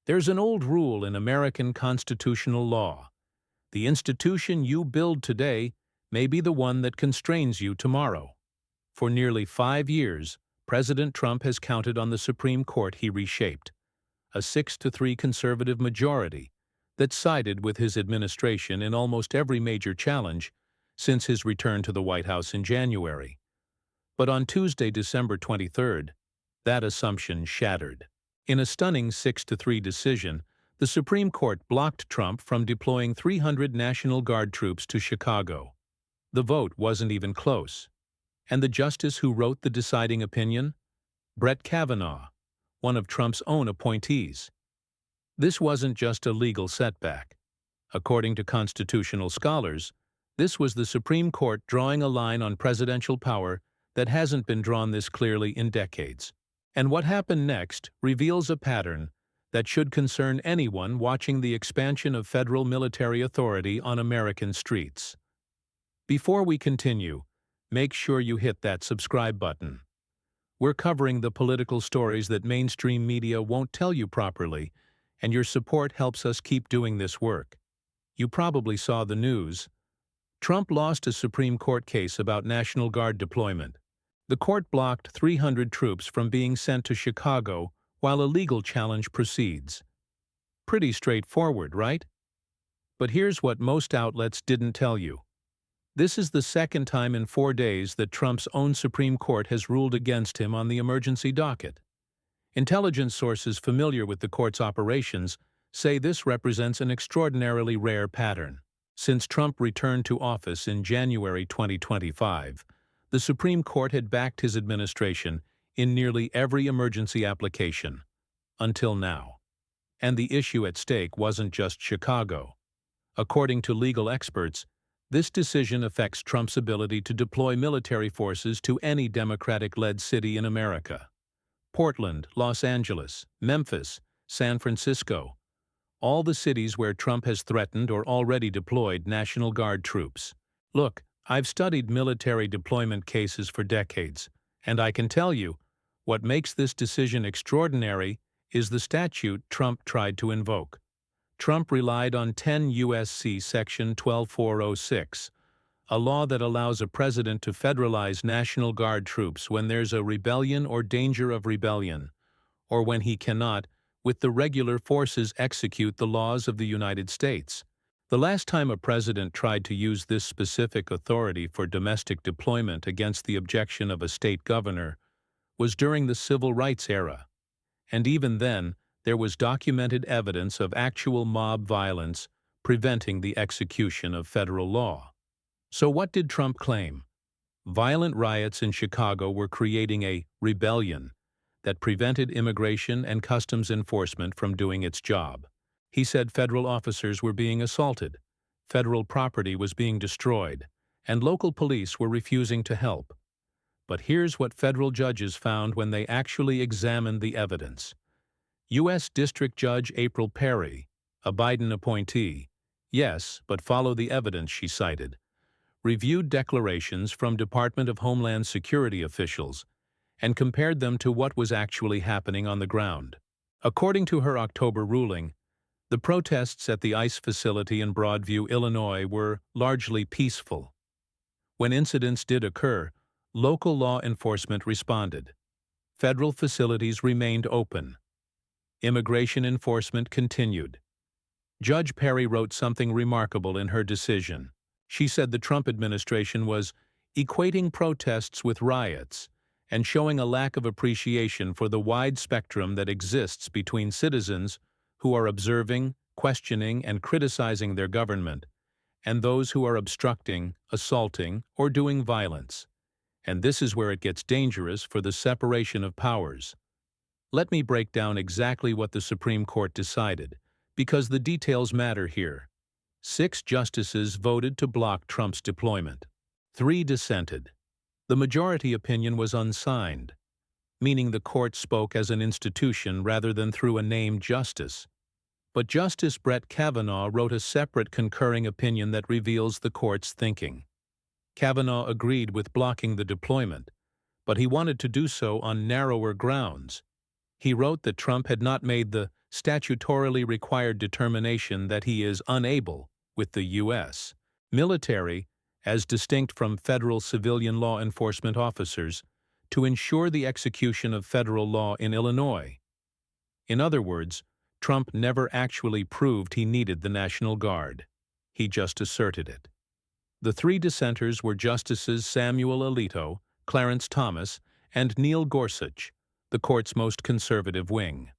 There's an old rule in American constitutional law. The institution you build today may be the one that constrains you tomorrow. For nearly 5 years, President Trump has counted on the Supreme Court he reshaped, a 6-3 conservative majority that sided with his administration in almost every major challenge since his return to the White House in January. But on Tuesday, December 23rd, that assumption shattered. In a stunning 6-3 decision, the Supreme Court blocked Trump from deploying 300 National Guard troops to Chicago. The vote wasn't even close. And the justice who wrote the deciding opinion? Brett Kavanaugh, one of Trump's own appointees. This wasn't just a legal setback. According to constitutional scholars, this was the Supreme Court drawing a line on presidential power that hasn't been drawn this clearly in decades. And what happened next reveals a pattern that should concern anyone watching the expansion of federal military authority on American streets. Before we continue, make sure you hit that subscribe button. We're covering the political stories that mainstream media won't tell you properly, and your support helps us keep doing this work. You probably saw the news. Trump lost a Supreme Court case about National Guard deployment. The court blocked 300 troops from being sent to Chicago while a legal challenge proceeds. Pretty straightforward, right? But here's what most outlets didn't tell you. This is the second time in 4 days that Trump's own Supreme Court has ruled against him on the emergency docket. Intelligence sources familiar with the court's operations say this represents an extraordinarily rare pattern. Since Trump returned to office in January 2025, the Supreme Court had backed his administration in nearly every emergency application, until now. And the issue at stake wasn't just Chicago. According to legal experts, this decision affects Trump's ability to deploy military forces to any Democratic-led city in America. Portland, Los Angeles, Memphis, San Francisco, all the cities where Trump has threatened or already deployed National Guard troops. Look, I've studied military deployment cases for decades, and I can tell you, what makes this decision extraordinary is the statute Trump tried to invoke. Trump relied on 10 U.S.C. Section 12406, a law that allows a president to federalize National Guard troops when there's a rebellion or danger of rebellion, or when he cannot, with the regular forces, execute the laws of the United States. The last time a president tried to use this specific authority for domestic deployment against the objection of a state governor was during the Civil Rights era, and even then, there was documented evidence of actual mob violence preventing the execution of federal law. So what did Trump claim? Violent riots in Chicago were creating a rebellion that prevented immigration and customs enforcement from doing its job. He said federal officers were being assaulted, federal property was being destroyed, and local police were refusing to help. But here's what federal judges found when they actually examined the evidence. U.S. District Judge April Perry, a Biden appointee, yes, but follow the evidence she cited, reviewed declarations from Department of Homeland Security officials and compared them to what was actually happening on the ground. According to her October ruling, the protests at the ICE facility in Broadview, Illinois were largely peaceful. When incidents did occur, local law enforcement responded. Federal facilities remained open. Immigration enforcement continued. Judge Perry wrote something remarkable in her decision. She said the Trump administration was equating protests with riots and showing a lack of appreciation for the wide spectrum that exists between citizens who are observing, questioning, and criticizing their government, and those who are obstructing, assaulting, or doing violence. And this is where it gets dangerous for the separation of powers. Let me break down exactly what the Supreme Court decided, because the details matter here. 6 justices voted to block Trump's deployment. 3 dissented. The majority opinion was unsigned, meaning the court spoke as an institution rather than through a named justice. But Justice Brett Kavanaugh wrote a separate concurring opinion that reveals the court's thinking. Kavanaugh agreed with blocking the deployment, but he wanted to do so on narrower grounds. He wrote that Trump had not made the statutorily required determination that he is unable, with the U.S. military, as distinct from federal civilian law enforcement officers, to ensure the execution of federal law in Illinois. In other words, Trump never actually proved he needed the National Guard. He just asserted it. The three dissenters were Justices Samuel Alito, Clarence Thomas, and Neil Gorsuch, the court's most conservative wing.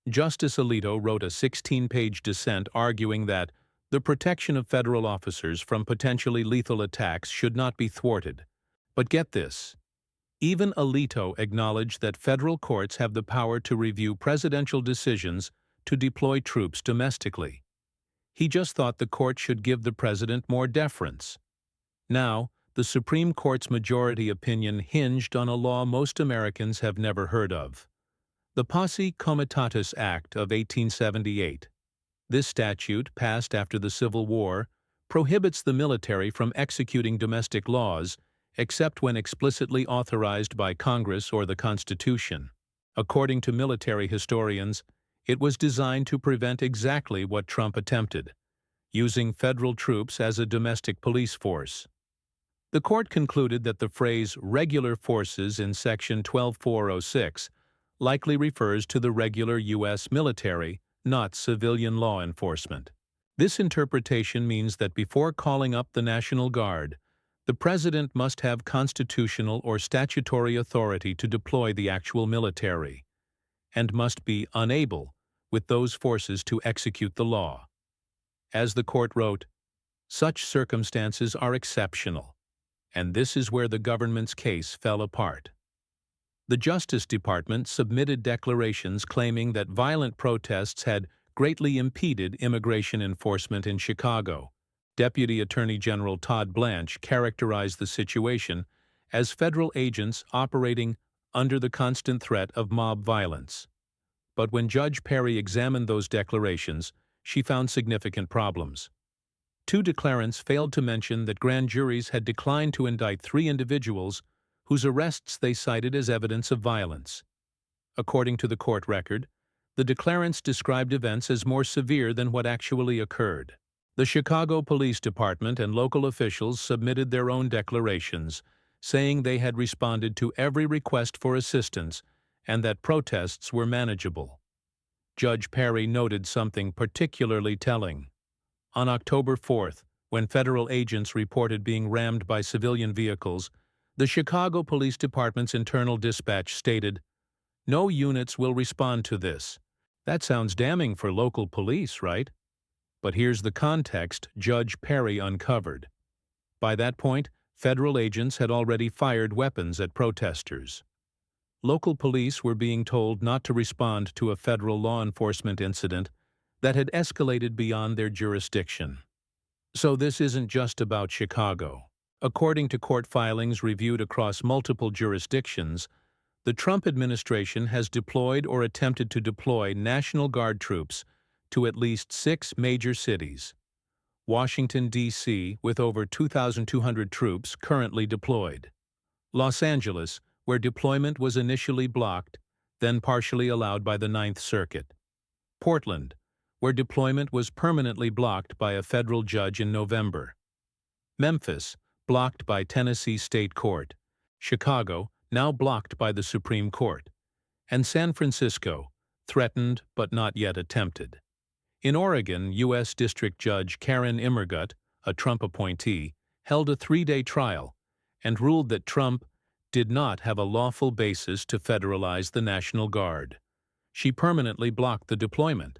Justice Alito wrote a 16-page dissent arguing that the protection of federal officers from potentially lethal attacks should not be thwarted. But get this. Even Alito acknowledged that federal courts have the power to review presidential decisions to deploy troops domestically. He just thought the court should give the president more deference. Now, the Supreme Court's majority opinion hinged on a law most Americans have never heard of: the Posse Comitatus Act of 1878. This statute, passed after the Civil War, prohibits the military from executing domestic laws except when explicitly authorized by Congress or the Constitution. According to military historians, it was designed to prevent exactly what Trump attempted: using federal troops as a domestic police force. The court concluded that the phrase regular forces in Section 12406 likely refers to the regular U.S. military, not civilian law enforcement. This interpretation means that before calling up the National Guard, the president must have constitutional or statutory authority to deploy the actual military, and must be unable, with those forces, to execute the law. As the court wrote, such circumstances are exceptional, and this is where the government's case fell apart. The Justice Department submitted declarations claiming that violent protests had greatly impeded immigration enforcement in Chicago. Deputy Attorney General Todd Blanche characterized the situation as federal agents operating under the constant threat of mob violence. But when Judge Perry examined those declarations, she found significant problems. Two declarants failed to mention that grand juries had declined to indict 3 individuals whose arrests they cited as evidence of violence. According to the court record, the declarants described events as more severe than what actually occurred. The Chicago Police Department and local officials submitted their own declarations, saying they had responded to every request for assistance and that protests were manageable. Judge Perry noted something particularly telling. On October 4th, when federal agents reported being rammed by civilian vehicles, the Chicago Police Department's internal dispatch stated, "No units will respond to this." That sounds damning for local police, right? But here's the context Judge Perry uncovered. By that point, federal agents had already fired weapons at protesters. Local police were being told not to respond to a federal law enforcement incident that had escalated beyond their jurisdiction. So this isn't just about Chicago. According to court filings reviewed across multiple jurisdictions, the Trump administration has deployed or attempted to deploy National Guard troops to at least 6 major cities. Washington, D.C., with over 2,200 troops currently deployed. Los Angeles, where deployment was initially blocked, then partially allowed by the Ninth Circuit. Portland, where deployment was permanently blocked by a federal judge in November. Memphis, blocked by Tennessee State Court. Chicago, now blocked by the Supreme Court. And San Francisco, threatened but not yet attempted. In Oregon, U.S. District Judge Karen Immergut, a Trump appointee, held a 3-day trial and ruled that Trump did not have a lawful basis to federalize the National Guard. She permanently blocked the deployment.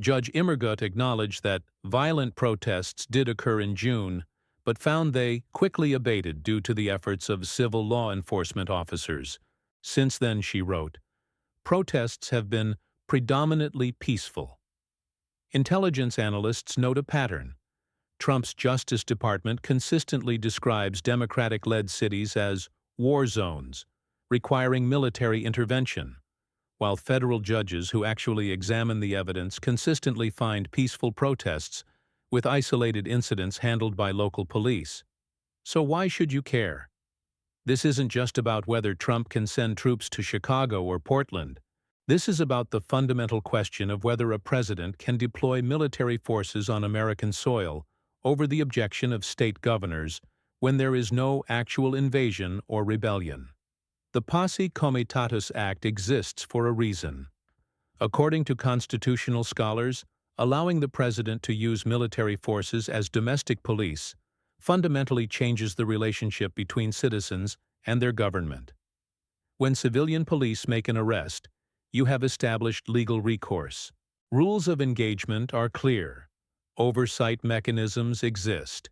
Judge Immergut acknowledged that violent protests did occur in June, but found they quickly abated due to the efforts of civil law enforcement officers. Since then, she wrote, protests have been predominantly peaceful. Intelligence analysts note a pattern. Trump's Justice Department consistently describes Democratic-led cities as war zones, requiring military intervention, while federal judges who actually examine the evidence consistently find peaceful protests with isolated incidents handled by local police. So why should you care? This isn't just about whether Trump can send troops to Chicago or Portland. This is about the fundamental question of whether a president can deploy military forces on American soil over the objection of state governors when there is no actual invasion or rebellion. The Posse Comitatus Act exists for a reason. According to constitutional scholars, allowing the president to use military forces as domestic police fundamentally changes the relationship between citizens and their government. When civilian police make an arrest, you have established legal recourse. Rules of engagement are clear. Oversight mechanisms exist.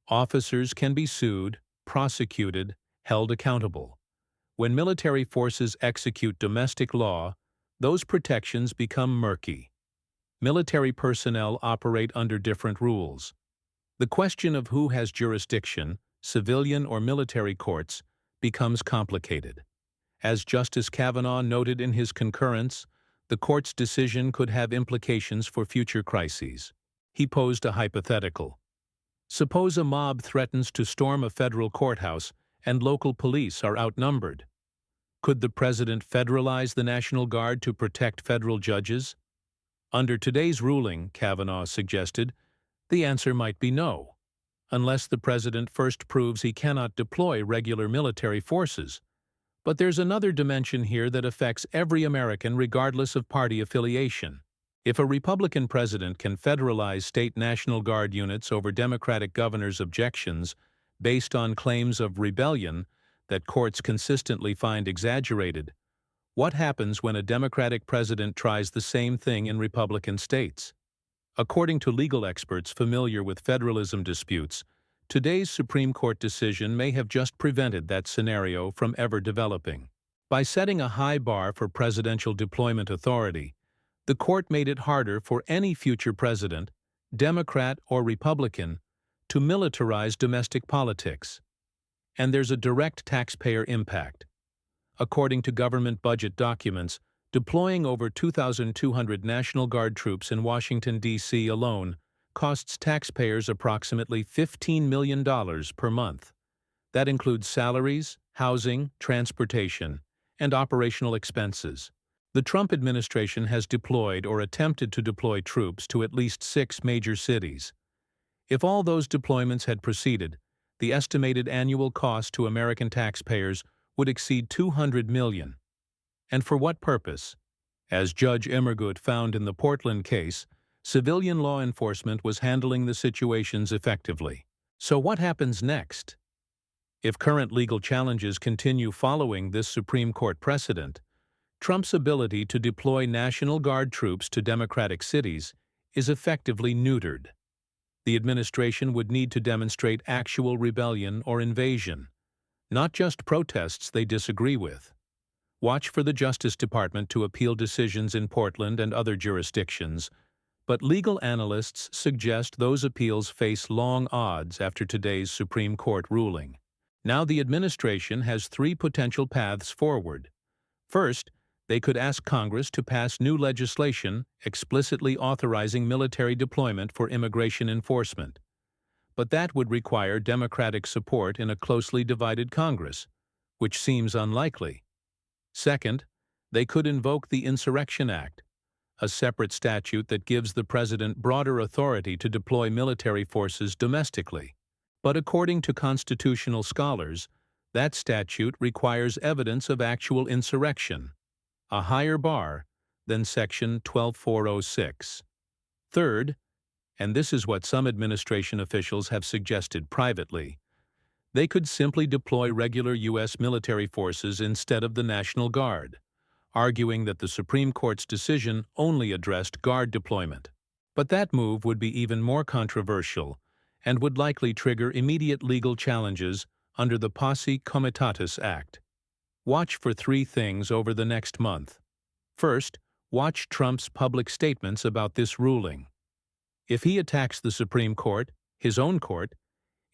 Officers can be sued, prosecuted, held accountable. When military forces execute domestic law, those protections become murky. Military personnel operate under different rules. The question of who has jurisdiction, civilian or military courts, becomes complicated. As Justice Kavanaugh noted in his concurrence, the court's decision could have implications for future crises. He posed a hypothetical. Suppose a mob threatens to storm a federal courthouse and local police are outnumbered. Could the president federalize the National Guard to protect federal judges? Under today's ruling, Kavanaugh suggested, the answer might be no, unless the president first proves he cannot deploy regular military forces. But there's another dimension here that affects every American regardless of party affiliation. If a Republican president can federalize state National Guard units over Democratic governors' objections based on claims of rebellion that courts consistently find exaggerated, what happens when a Democratic president tries the same thing in Republican states? According to legal experts familiar with federalism disputes, today's Supreme Court decision may have just prevented that scenario from ever developing. By setting a high bar for presidential deployment authority, the court made it harder for any future president, Democrat or Republican, to militarize domestic politics. And there's a direct taxpayer impact. According to government budget documents, deploying over 2,200 National Guard troops in Washington, D.C. alone costs taxpayers approximately $15 million per month. That includes salaries, housing, transportation, and operational expenses. The Trump administration has deployed or attempted to deploy troops to at least 6 major cities. If all those deployments had proceeded, the estimated annual cost to American taxpayers would exceed $200 million. And for what purpose? As Judge Emmergut found in the Portland case, civilian law enforcement was handling the situations effectively. So what happens next? If current legal challenges continue following this Supreme Court precedent, Trump's ability to deploy National Guard troops to Democratic cities is effectively neutered. The administration would need to demonstrate actual rebellion or invasion, not just protests they disagree with. Watch for the Justice Department to appeal decisions in Portland and other jurisdictions, but legal analysts suggest those appeals face long odds after today's Supreme Court ruling. Now the administration has 3 potential paths forward. First, they could ask Congress to pass new legislation explicitly authorizing military deployment for immigration enforcement. But that would require Democratic support in a closely divided Congress, which seems unlikely. Second, they could invoke the Insurrection Act, a separate statute that gives the president broader authority to deploy military forces domestically. But according to constitutional scholars, that statute requires evidence of actual insurrection, a higher bar than Section 12406. Third, and this is what some administration officials have suggested privately, they could simply deploy regular U.S. military forces instead of the National Guard, arguing that the Supreme Court's decision only addressed Guard deployment. But that move would be even more controversial and would likely trigger immediate legal challenges under the Posse Comitatus Act. Watch for 3 things over the next month. First, watch Trump's public statements about this ruling. If he attacks the Supreme Court, his own court,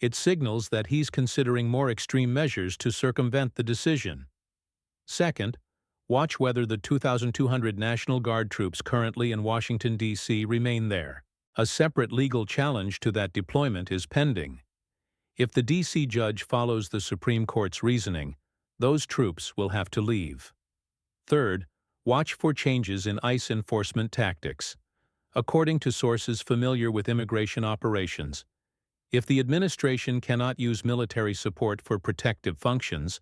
it signals that he's considering more extreme measures to circumvent the decision. Second, watch whether the 2,200 National Guard troops currently in Washington, D.C. remain there. A separate legal challenge to that deployment is pending. If the D.C. judge follows the Supreme Court's reasoning, those troops will have to leave. Third, Watch for changes in ICE enforcement tactics. According to sources familiar with immigration operations, if the administration cannot use military support for protective functions,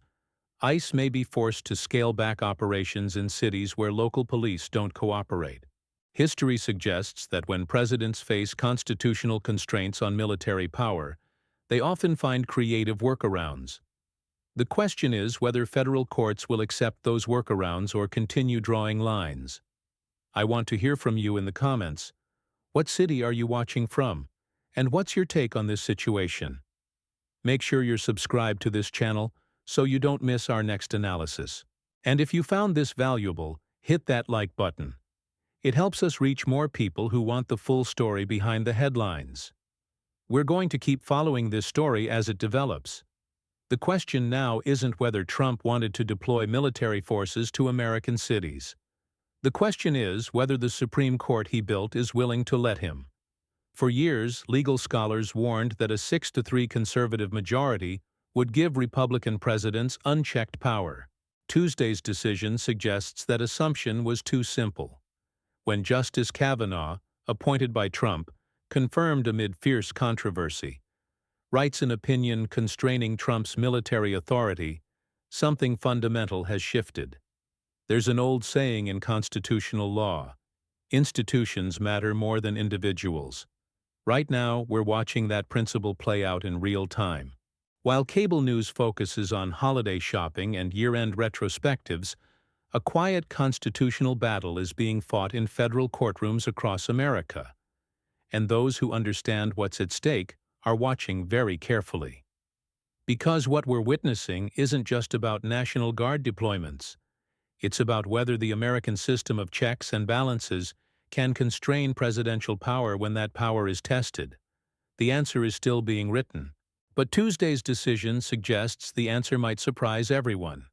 ICE may be forced to scale back operations in cities where local police don't cooperate. History suggests that when presidents face constitutional constraints on military power, they often find creative workarounds. The question is whether federal courts will accept those workarounds or continue drawing lines. I want to hear from you in the comments. What city are you watching from? And what's your take on this situation? Make sure you're subscribed to this channel so you don't miss our next analysis. And if you found this valuable, hit that like button. It helps us reach more people who want the full story behind the headlines. We're going to keep following this story as it develops. The question now isn't whether Trump wanted to deploy military forces to American cities. The question is whether the Supreme Court he built is willing to let him. For years, legal scholars warned that a 6-3 conservative majority would give Republican presidents unchecked power. Tuesday's decision suggests that assumption was too simple. When Justice Kavanaugh, appointed by Trump, confirmed amid fierce controversy, writes an opinion constraining Trump's military authority, something fundamental has shifted. There's an old saying in constitutional law: institutions matter more than individuals. Right now, we're watching that principle play out in real time. While cable news focuses on holiday shopping and year-end retrospectives, a quiet constitutional battle is being fought in federal courtrooms across America. And those who understand what's at stake are watching very carefully. Because what we're witnessing isn't just about National Guard deployments. It's about whether the American system of checks and balances can constrain presidential power when that power is tested. The answer is still being written. But Tuesday's decision suggests the answer might surprise everyone.